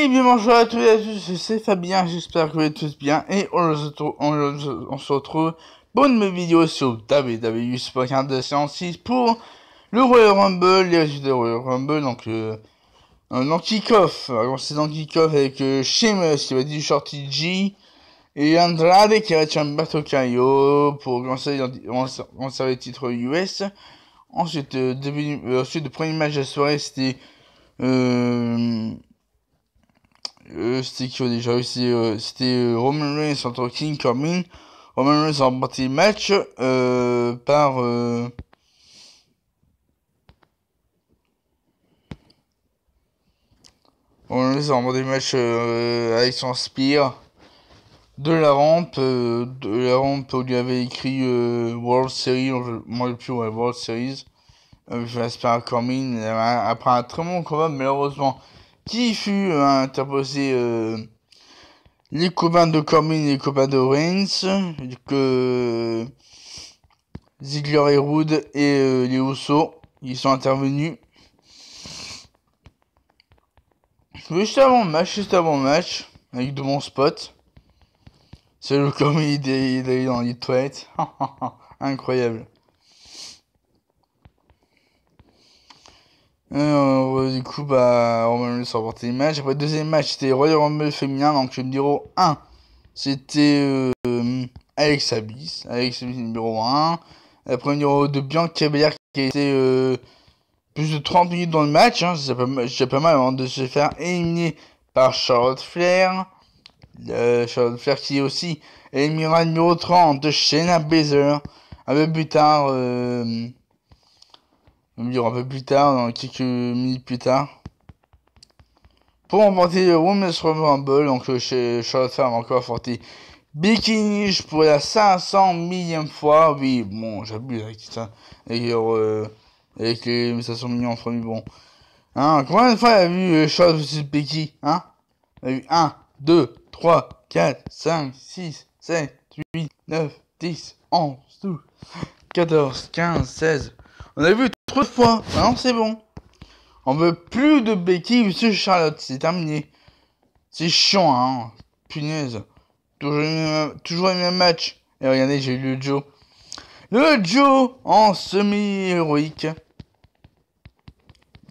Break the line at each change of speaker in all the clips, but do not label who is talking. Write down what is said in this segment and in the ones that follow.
Et bien bonjour à tous et à tous, c'est Fabien, j'espère que vous êtes tous bien et on se retrouve pour une nouvelle vidéo sur WWE Supercard 206 pour le Royal Rumble, les résultats du Royal Rumble, donc kick-off, c'est dans kick-off avec Sheamus qui va être du Shorty G et Andrade qui va être Humberto Carrillo pour lancer les titres US. Ensuite, le premier match de la soirée c'était c'était qui déjà c'était Roman Reigns contre King Corbin. Roman Reigns a remporté le match par Roman Reigns a remporté le match avec son spear de la rampe où il y avait écrit World Series, moi le plus World Series. J'espère à Corbin après un très bon combat malheureusement qui fut interposé les copains de Corbin et les copains de Reigns, que Ziggler et Roode et les Usos, ils sont intervenus. Juste avant le match, avec de bons spots. C'est le Corbin il est dans les toilettes. Incroyable. Du coup, Roman Reigns a remporté le match. Après le deuxième match, c'était Royal Rumble féminin, donc le numéro 1. C'était Alexa Bliss numéro 1. Après le numéro 2, Bianca Belair qui a été plus de 30 minutes dans le match. C'est pas mal avant de se faire éliminer par Charlotte Flair. Charlotte Flair qui est aussi éliminera le numéro 30 de Shayna Baszler. Un peu plus tard, dans quelques minutes plus tard. Pour remporter le Women's Rumble, donc Charlotte Flair va encore affronter Becky Lynch pour la 500 millième fois. Oui, bon, j'abuse avec ça. Avec les 500 millions entre nous, bon. Combien de fois elle a vu Charlotte vs Becky, Elle a vu 1, 2, 3, 4, 5, 6, 7, 8, 9, 10, 11, 12, 14, 15, 16. On a vu 3 fois. Non, c'est bon. On veut plus de Becky vs Charlotte. C'est terminé. C'est chiant, Punaise. Toujours le même match. Et regardez, j'ai eu le Joe. Le Joe en semi-héroïque.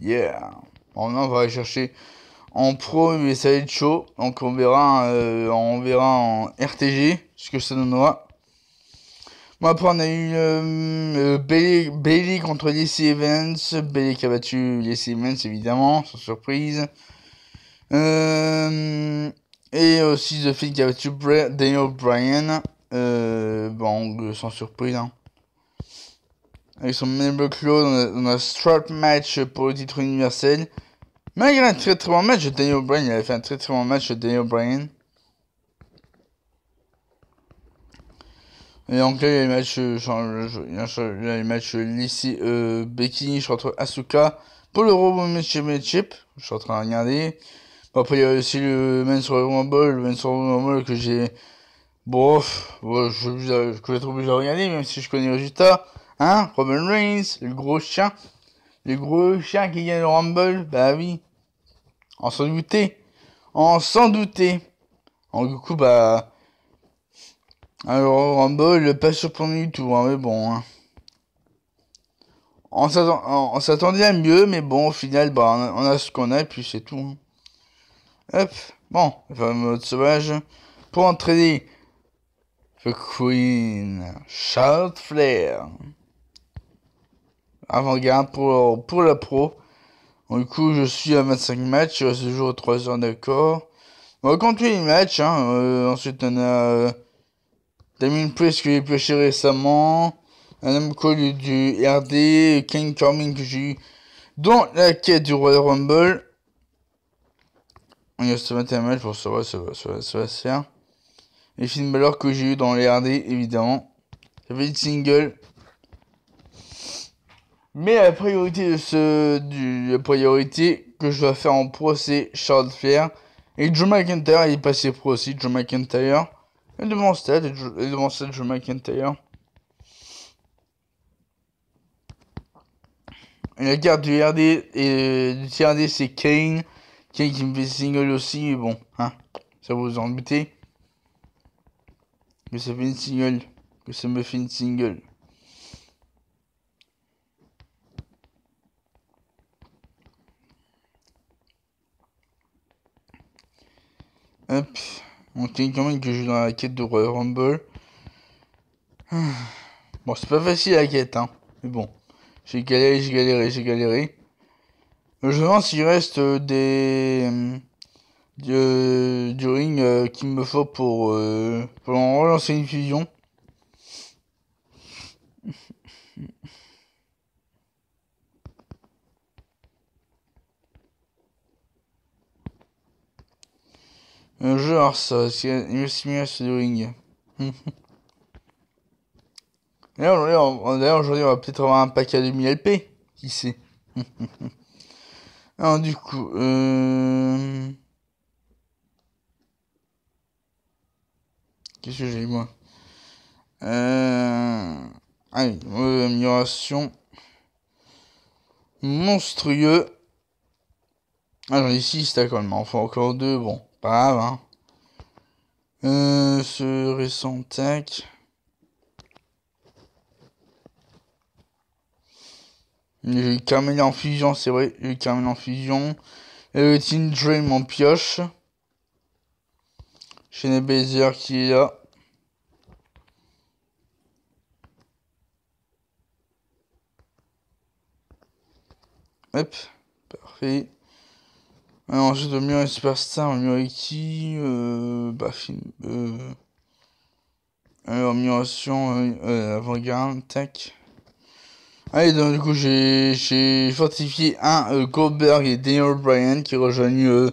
Yeah. Bon, on va aller chercher en pro, mais ça va être chaud. Donc on verra en RTG ce que ça donnera. Bon, après on a eu Bayley contre Lacey Evans. Bayley qui a battu Lacey Evans évidemment, sans surprise. Et aussi The Fiend qui a battu Daniel Bryan. Sans surprise. Avec son Member Claw, on a Strap match pour le titre universel. Malgré un très très bon match de Daniel Bryan, il avait fait un très très bon match de Daniel Bryan. Et donc là, il y a les matchs Becky Lynch contre Asuka pour le Raw Women's Championship. Je suis en train de regarder. Bon, après, il y a aussi le Men's Royal Rumble, que j'ai... je vais être obligé de regarder, même si je connais le résultat. Roman Reigns, le gros chien qui gagne le Rumble, bah oui. On s'en doutait. Du coup, alors, Rumble, pas surprenant du tout, mais bon. On s'attendait à mieux, mais bon, au final, on a ce qu'on a, et puis c'est tout. Hop, bon, enfin, mode sauvage. Pour entraîner The Queen, Charlotte Flair. Avant-garde pour la pro. Du coup, je suis à 25 matchs, il reste toujours 3 heures d'accord. On va continuer les matchs, ensuite, on a Damien Priest que j'ai pêché récemment. Adam Cole du RD. King Corbin que j'ai eu dans la quête du Royal Rumble. Il reste 21 matchs pour ça va se faire. Et Finn Balor que j'ai eu dans les RD, évidemment. Ça fait une single. Mais la priorité que je dois faire en pro, c'est Charlotte Flair. Et Drew McIntyre, il est passé pro aussi, Drew McIntyre. Et devant stade, Drew McIntyre. Et la carte du RD et du TRD, c'est Kane, qui me fait single aussi, mais bon, hein, ça vous en doutez. Que ça fait une single, que ça me fait une single. Hop, on tient quand même que je joue dans la quête de Royal Rumble. Bon, c'est pas facile la quête, hein, mais bon, j'ai galéré. Je me demande s'il reste du ring qu'il me faut pour relancer une fusion. Un jeu, alors ça, c'est une simulation de ring. D'ailleurs, aujourd'hui, on va peut-être avoir un pack à 2000 LP. Qui sait? Alors, du coup, qu'est-ce que j'ai, moi? Allez, amélioration. Monstrueux. Ah, j'en ai 6 stacks quand même. Enfin, encore 2. Bon, pas grave, hein. Ce récent tac. J'ai eu Carmel en fusion, c'est vrai. J'ai eu Carmel en fusion. Teen Dream en pioche. Shayna Baszler qui est là. Hop, parfait. Alors, ensuite, on a Superstar, on a qui amélioration, avant-garde, tac. Allez, donc, du coup, j'ai fortifié un Goldberg et Daniel Bryan qui rejoignent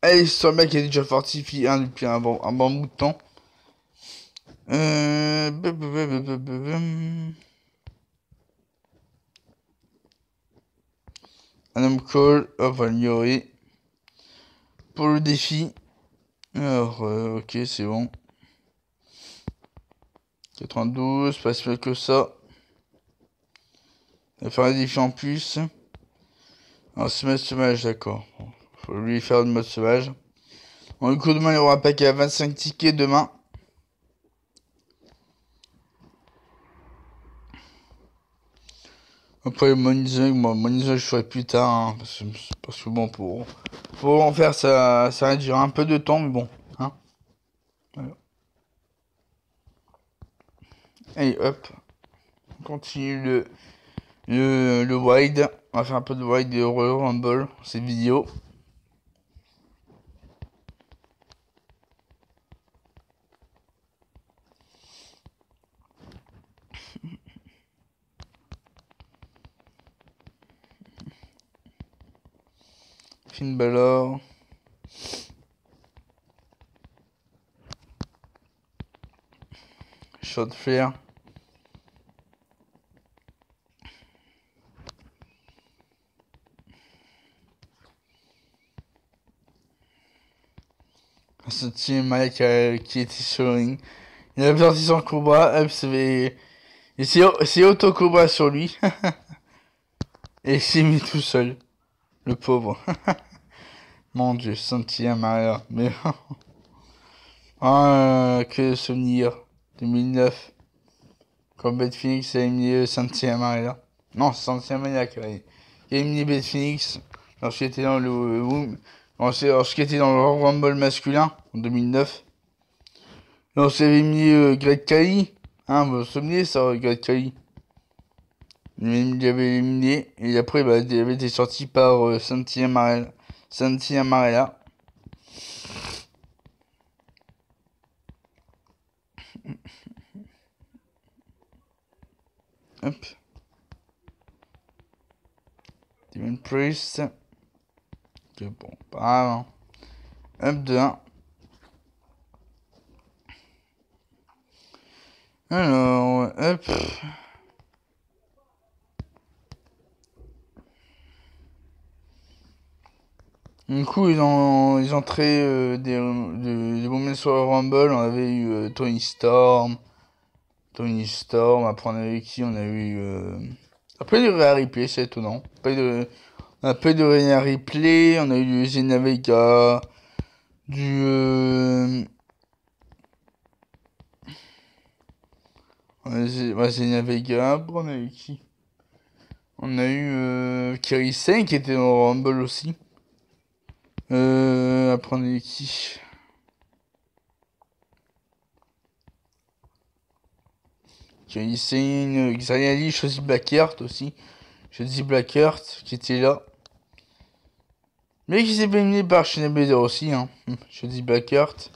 Alice Storm qui a déjà fortifié un depuis un bon bout de temps. Adam Cole, on va l'ignorer. Pour le défi. Alors, ok, c'est bon. 92, pas si mal que ça. On va faire un défi en plus. Alors, c'est mode sauvage, d'accord. Bon, faut lui faire le mode sauvage. Bon, du coup, demain, il y aura un paquet à 25 tickets demain. Après, Monizung, je ferai plus tard, hein, parce que bon, pour en faire, ça va durer un peu de temps, mais bon, hein. Voilà. Allez, hop. On continue le wide. On va faire un peu de wide de Royal Rumble, cette vidéo. Finn Balor. Shot Flair. Ce team Mike qui était sur le ring. Il a sorti son combat. Hop, c'est auto-combat sur lui. Et il s'est mis tout seul. Le pauvre. Mon dieu, Santia Maria. Mais. Que souvenir. 2009. Quand Beth Phoenix a éliminé Santia Maria. Non, Santia Maria qui a éliminé Beth Phoenix. Lorsqu'il était dans lorsqu'il était dans le Rumble masculin en 2009. Lorsqu'il avait éliminé Greg Khali. Hein, vous vous souvenez ça, Greg Khali. Il avait éliminé. Et après, bah, il avait été sorti par Santia Maria. Hop. Demon Priest. Que bon, pas grave. Hop, de 1. Alors, hop. Du coup, ils ont créé des moments sur le Rumble. On avait eu Tony Storm. Après, on avait qui? On a eu. Après, il y a eu Rhea Ripley, c'est étonnant. Un peu de Rhea Ripley, on a eu du Zelina Vega, du... Zelina Vega, on a eu qui? On a eu Kairi Sane qui était dans Rumble aussi. Après on a eu qui? Kairi Sane, Xia Li, Shotzi Blackheart aussi. Shotzi Blackheart qui était là. Mais qui s'est fait éliminer par Shayna Baszler aussi, hein. Shotzi Blackheart.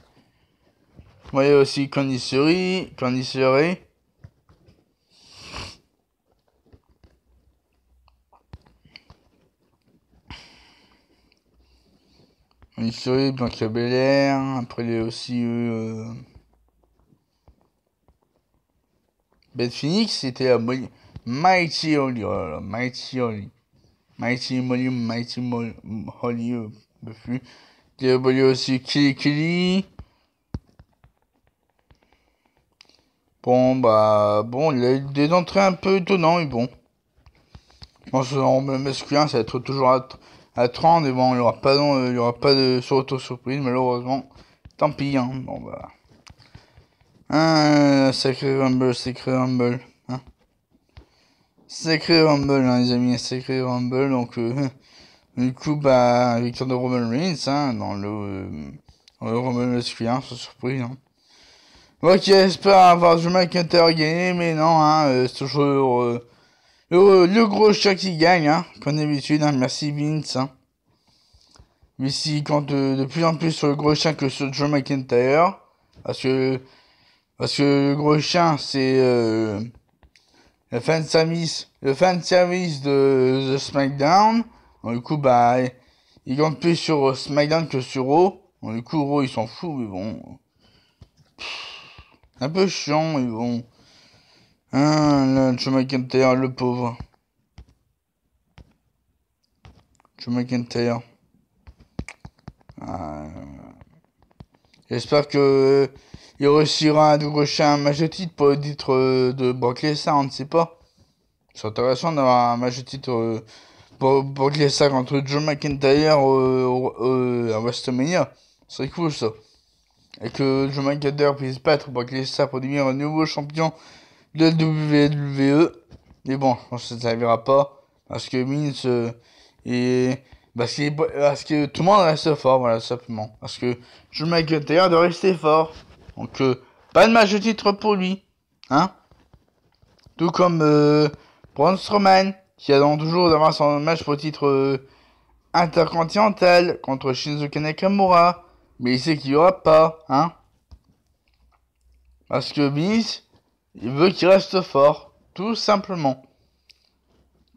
Moi, il y a aussi Candice LeRae. Candice LeRae, Bianca Belair. Après, il y a aussi Beth Phoenix. C'était la Mighty Holly. Oh là là, Mighty Holly. Mighty Molly, Mighty Holly. Il y a aussi Kelly. Bon, il y a eu des entrées un peu étonnantes, mais bon. Je pense qu'en masculin, ça va être toujours à 30, et bon, il y aura pas de auto-surprise, malheureusement. Tant pis, hein. Bon, bah. Sacré Rumble, Sacré Rumble. Hein. Sacré Rumble, hein, les amis, Sacré Rumble. Donc, du coup, bah, victoire de Roman Reigns, hein, dans le Rumble masculin, sans surprise, hein. Ok, j'espère avoir Drew McIntyre gagné, mais non, hein, c'est toujours le gros chat qui gagne, hein, comme d'habitude, hein. Merci Vince, hein. Mais s'il compte de plus en plus sur le gros chien que sur Drew McIntyre, parce que le gros chien, c'est le fan service de SmackDown. Bon, du coup, bah, il compte plus sur SmackDown que sur Raw. Bon, du coup, Raw, ils s'en foutent, mais bon. Un peu chiant, mais bon. Là, Drew McIntyre, le pauvre. Drew McIntyre. J'espère que il réussira à décrocher un match de titre pour le titre de Brock Lesnar, on ne sait pas. C'est intéressant d'avoir un match de titre pour Brock Lesnar contre Drew McIntyre à WrestleMania. C'est cool ça. Et que Drew McIntyre puisse battre Brock Lesnar pour devenir un nouveau champion de la WWE. Mais bon, je pense que ça ne servira pas. Parce que Vince parce que tout le monde reste fort, voilà, simplement. Parce que Drew McIntyre doit rester fort. Donc, pas de match de titre pour lui. Hein? Tout comme Braun Strowman, qui attend toujours d'avoir son match pour le titre intercontinental contre Shinzo Nakamura. Mais il sait qu'il n'y aura pas. Hein? Parce que Vince, il veut qu'il reste fort. Tout simplement.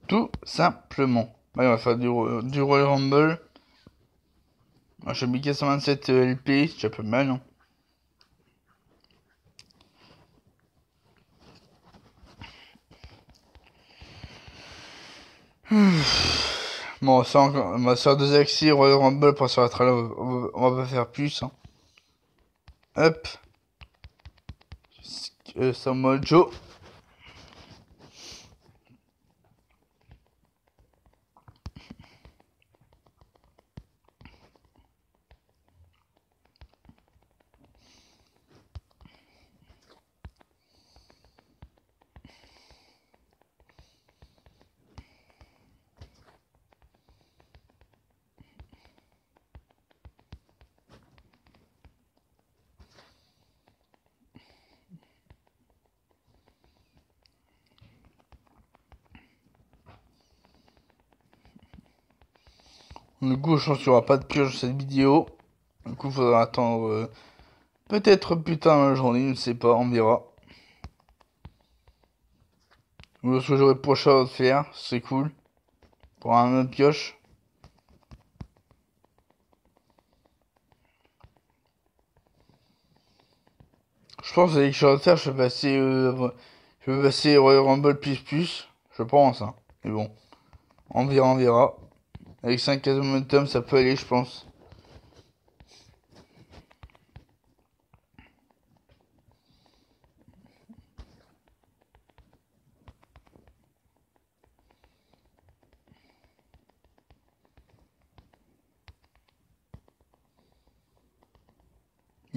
Tout simplement. Allez, on va faire du Royal Rumble. Moi, j'ai mis 427 LP, c'est déjà pas mal, hein. Bon, ça encore, on va faire 2 axes Royal Rumble pour se rattraper là, on va pas faire plus, hein. Hop. Samoa Joe. Du coup, je pense qu'il n'y aura pas de pioche dans cette vidéo. Du coup, il faudra attendre peut-être plus tard dans la journée, je ne sais pas, on verra. Ou ce que j'aurai pour à faire, c'est cool. Pour un autre pioche. Je pense qu'avec quelque faire, je vais passer Royal Rumble plus, je pense, hein. Mais bon, on verra, on verra. Avec 5 cases momentum, ça peut aller, je pense.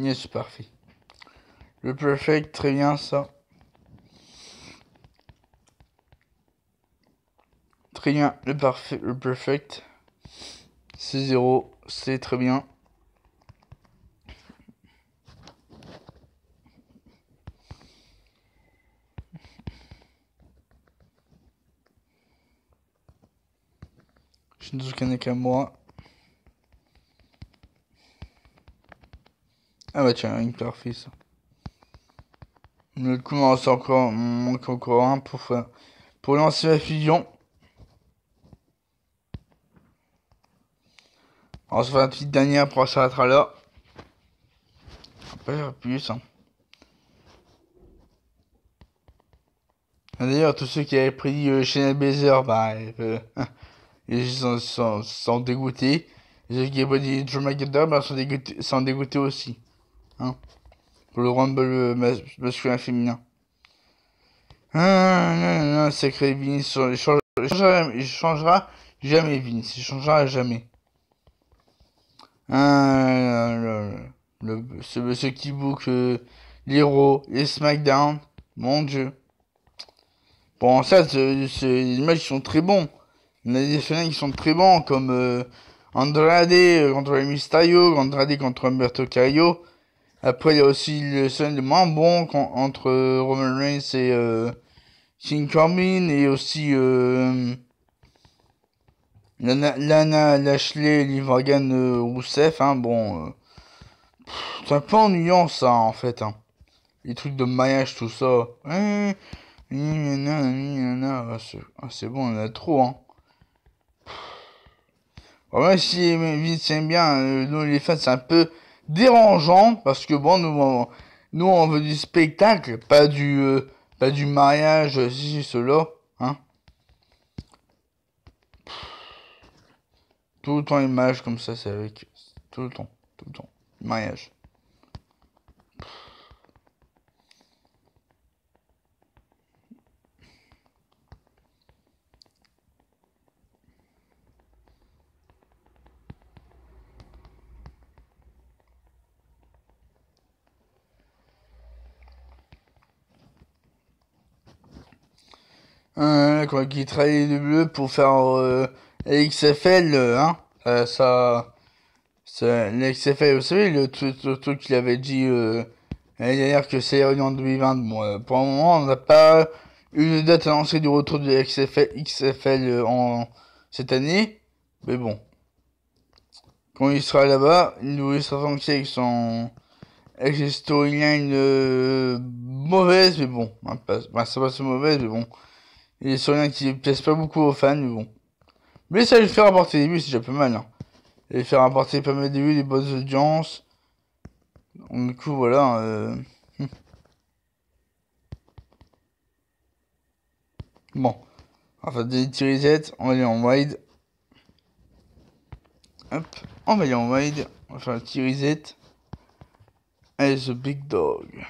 Yes, parfait. Le perfect, très bien ça. Très bien, le parfait, le perfect. C'est 0, c'est très bien. Shinzuka Nakamura. Ah bah tiens, une parfait ça. Le coup, il manque encore un pour lancer la fusion. On se fait une petite dernière pour s'arrêter là. Pas plus. Hein. D'ailleurs, tous ceux qui avaient pris Shayna Baszler, bah, ils sont dégoûtés. Les ceux qui avaient dit Drew McIntyre, bah, sont dégoûtés aussi. Hein. Pour le Rumble masculin féminin. Ah, sacré Vince, il changera jamais Vince, il changera jamais. Ce monsieur qui book les Raw, les SmackDown, mon dieu. Bon, ça, les matchs sont très bons. Il y a des finales qui sont très bons, comme Andrade contre Mysterio, Andrade contre Humberto Carrillo. Après, il y a aussi le seul de moins bon entre Roman Reigns et King Corbin, et aussi Lana, Lashley, Liv Morgan, Rousseff. Hein, bon, c'est un peu ennuyant ça en fait. Hein. Les trucs de mariage, tout ça. C'est bon, on en a trop. Hein. Ouais, si Vince aime bien, nous les fans, c'est un peu dérangeant parce que bon, nous on veut du spectacle, pas du mariage, cela, hein. Tout le temps image comme ça, c'est avec tout le temps, mariage. Quand il travaille le bleu pour faire XFL, hein, le XFL, vous savez, le truc qu'il avait dit l'année dernière que c'est en 2020. Bon, pour le moment, on n'a pas eu de date annoncée du retour de XFL cette année, mais bon, quand il sera là-bas, il nous sera tranquille avec ses storylines mauvaises, mais bon, hein, ça passe mauvaise, mais bon. Et les storylines qui plaisent pas beaucoup aux fans, mais bon. Mais ça lui fait rapporter des vues, c'est déjà pas mal. Hein. Et lui faire rapporter pas mal de vues, des bonnes audiences. Donc, du coup, voilà. Bon. Enfin, des petits resets, on va aller en wide. Hop, on va aller en wide. On va faire un petit reset. Allez, The Big Dog.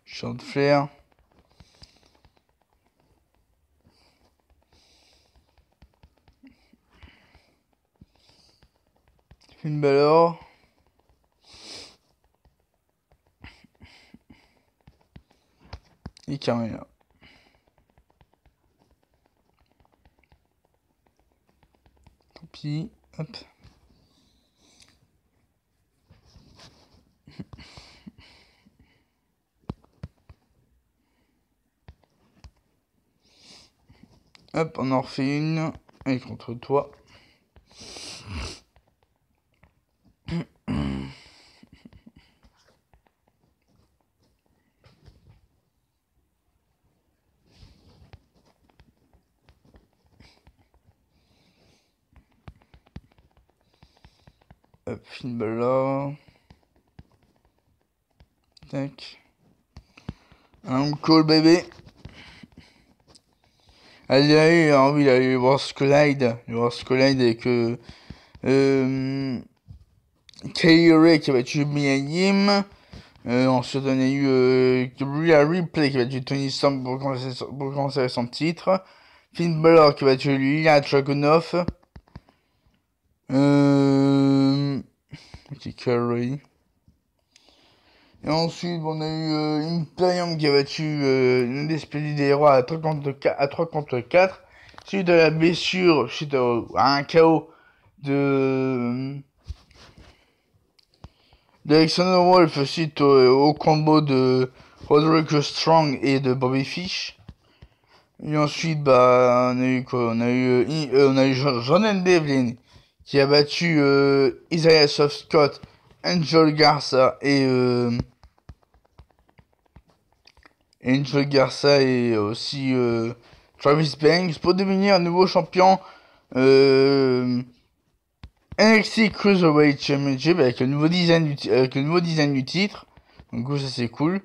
Short Flair. Finn Balor. Et Carmella. Tant pis. Hop. Hop, on en refait une. Et contre toi. Hop, Finn Balor. Tac. Un call bébé. Allez, oui, il allait voir Collide. Avec Kay Ray qui va tuer Mia Yim. Ensuite, on a eu Rhea Ripley qui a battu Toni Storm pour conserver son titre. Finn Balor qui a battu Ilya Dragunov. Curry. Et ensuite, on a eu Imperium qui a battu une des Spécialistes des Rois à 3 contre 4. Suite à la blessure, suite à un KO d'Alexander Wolf suite au combo de Roderick Strong et de Bobby Fish. Et ensuite, bah, on a eu quoi? On a eu Jordan Devlin qui a battu Isaiah Scott, Angel Garza et aussi Travis Banks pour devenir un nouveau champion NXT Cruiserweight Championship avec le nouveau design du titre. Donc ça c'est cool.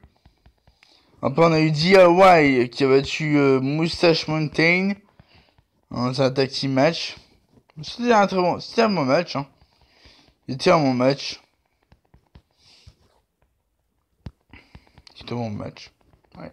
Après on a eu DIY qui a battu Moustache Mountain dans un tag team match. C'était un bon match. Hein. C'était un bon match. Ouais.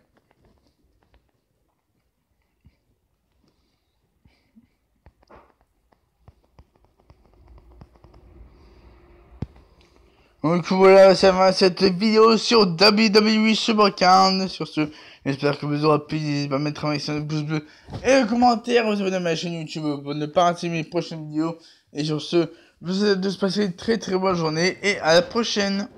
Donc voilà, ça va cette vidéo sur WWE SuperCard. Sur ce, j'espère que vous aurez pu mettre un maximum de pouces bleus et un commentaire, vous abonner à ma chaîne YouTube pour ne pas rater mes prochaines vidéos. Et sur ce, je vous souhaite de se passer une très très bonne journée et à la prochaine.